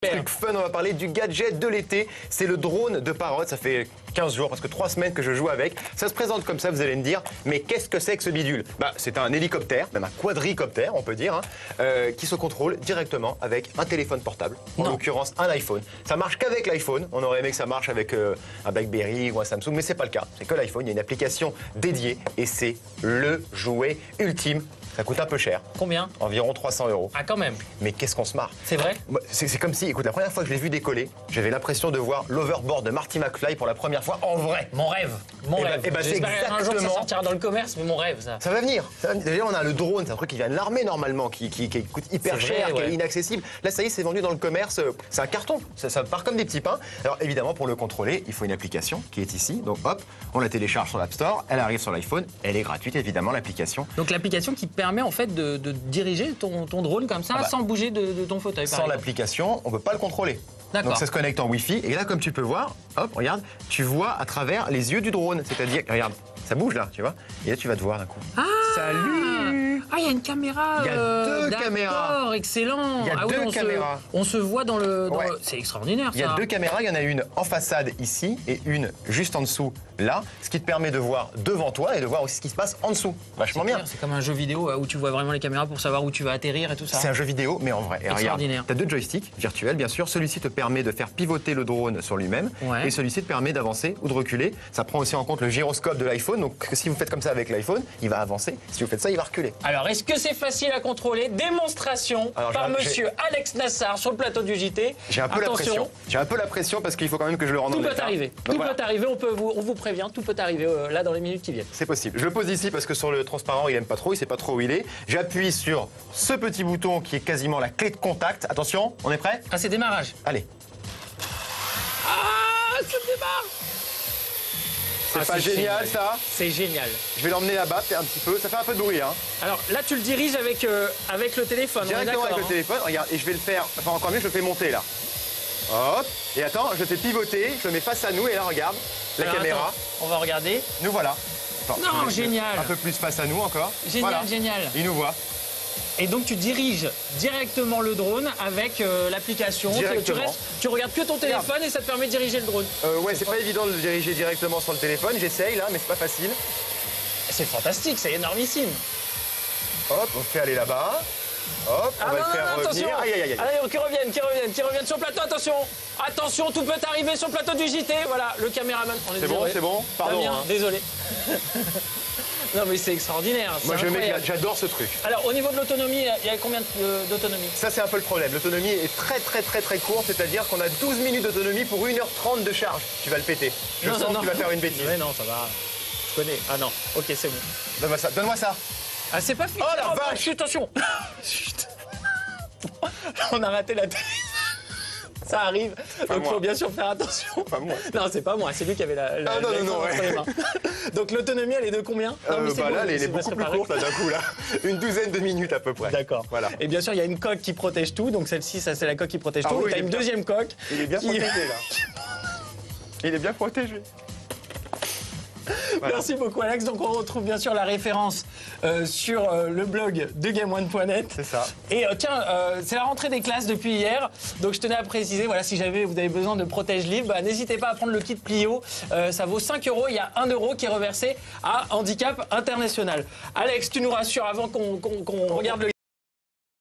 Truc fun, on va parler du gadget de l'été. C'est le drone de Parrot. Ça fait 15 jours, presque 3 semaines que je joue avec. Ça se présente comme ça, vous allez me dire, mais qu'est-ce que c'est que ce bidule? C'est un hélicoptère, même un quadricoptère, on peut dire, qui se contrôle directement avec un téléphone portable, en l'occurrence un iPhone. Ça marche qu'avec l'iPhone. On aurait aimé que ça marche avec un BlackBerry ou un Samsung, mais c'est pas le cas. C'est que l'iPhone. Il y a une application dédiée et c'est le jouet ultime. Ça coûte un peu cher. Combien? Environ 300 €. Ah, quand même. Mais qu'est-ce qu'on se marre? C'est vrai? C'est comme si, écoute, la première fois que je l'ai vu décoller, j'avais l'impression de voir l'overboard de Marty McFly pour la première fois en vrai. Mon rêve. Mon rêve. C'est J'espère un jour que ça sortira dans le commerce, mais mon rêve, ça. Ça va venir. D'ailleurs, on a le drone, c'est un truc qui vient de l'armée normalement, qui coûte hyper cher, qui est inaccessible. Là, ça y est, c'est vendu dans le commerce. C'est un carton. Ça part comme des petits pains. Alors évidemment, pour le contrôler, il faut une application qui est ici. Donc hop, on la télécharge sur l'App Store. Elle arrive sur l'iPhone. Elle est gratuite, évidemment, l'application. Donc l'application qui permet en fait de diriger ton drone comme ça, sans bouger de ton fauteuil. Sans l'application, on ne peut pas le contrôler. Donc ça se connecte en Wi-Fi. Et là, comme tu peux voir, hop, regarde, tu vois à travers les yeux du drone. C'est-à-dire, regarde, ça bouge là, tu vois. Et là, tu vas te voir d'un coup. Ah, salut! Ah, il y a une caméra. Il y a deux caméras. Excellent. Il y a deux caméras. On se voit dans le. C'est extraordinaire, ça. Il y a deux caméras. Il y en a une en façade ici et une juste en dessous là. Ce qui te permet de voir devant toi et de voir aussi ce qui se passe en dessous. Vachement bien. C'est comme un jeu vidéo où tu vois vraiment les caméras pour savoir où tu vas atterrir et tout ça. C'est un jeu vidéo, mais en vrai. Et extraordinaire. Tu as deux joysticks virtuels, bien sûr. Celui-ci te permet de faire pivoter le drone sur lui-même. Et celui-ci te permet d'avancer ou de reculer. Ça prend aussi en compte le gyroscope de l'iPhone. Donc si vous faites comme ça avec l'iPhone, il va avancer. Si vous faites ça, il va reculer. Alors, est-ce que c'est facile à contrôler? Démonstration par monsieur Alex Nassar sur le plateau du JT. J'ai un peu la pression. J'ai un peu la pression parce qu'il faut quand même que je le rende en état. Tout peut arriver. Tout peut arriver. On vous prévient. Tout peut arriver là dans les minutes qui viennent. C'est possible. Je le pose ici parce que sur le transparent, il aime pas trop. Il sait pas trop où il est. J'appuie sur ce petit bouton qui est quasiment la clé de contact. Attention, on est prêt? Ah, c'est démarrage. Allez. Ah, ça démarre. C'est pas génial, ça? C'est génial. Je vais l'emmener là-bas, un petit peu. Ça fait un peu de bruit, hein. Alors là, tu le diriges avec le téléphone. Directement avec le téléphone. Regarde, et je vais le faire. Enfin, encore mieux, je le fais monter là. Hop. Et attends, je le fais pivoter. Je le mets face à nous. Et là, regarde, la caméra. Attends, on va regarder. Nous voilà. Attends, non, génial. Un peu plus face à nous encore. Génial, voilà. Génial. Il nous voit. Et donc tu diriges directement le drone avec l'application. Tu regardes que ton téléphone et ça te permet de diriger le drone. Ouais, c'est pas évident de le diriger directement sur le téléphone. J'essaye là, mais c'est pas facile. C'est fantastique, c'est énormissime. Hop, on fait aller là-bas. Hop, on va le faire revenir. Aïe, aïe, aïe. Allez, qui reviennent sur le plateau, attention. Attention, tout peut arriver sur le plateau du JT. Voilà, le caméraman. C'est bon, pardon. Damien, désolé. Non mais c'est extraordinaire. Moi j'adore ce truc. Alors au niveau de l'autonomie, il y a combien d'autonomie? Ça c'est un peu le problème. L'autonomie est très courte, c'est-à-dire qu'on a 12 minutes d'autonomie pour 1h30 de charge. Tu vas le péter. Je sens que tu vas faire une bêtise. Mais non, ça va. Je connais. Ah non, ok c'est bon. Donne-moi ça. Ah c'est pas fini. Oh la vache. Attention. On a raté la télé. Ça arrive, donc il faut bien sûr faire attention. Pas moi. Non, c'est pas moi, c'est lui qui avait la non, entre les mains. Donc l'autonomie, elle est de combien? Là, elle est beaucoup plus courte, là, d'un coup, là. Une douzaine de minutes à peu près. D'accord. Voilà. Et bien sûr, il y a une coque qui protège tout, donc celle-ci, ça c'est la coque qui protège tout. Oui, et tu as une deuxième coque. Il est bien protégé, là. Il est bien protégé. Voilà. Merci beaucoup Alex. Donc on retrouve bien sûr la référence sur le blog de GameOne.net. C'est ça. Et tiens, c'est la rentrée des classes depuis hier. Donc je tenais à préciser, voilà, si jamais vous avez besoin de protège livre, n'hésitez pas à prendre le kit Plio. Ça vaut 5 €. Il y a 1 € qui est reversé à Handicap International. Alex, tu nous rassures avant qu'on regarde le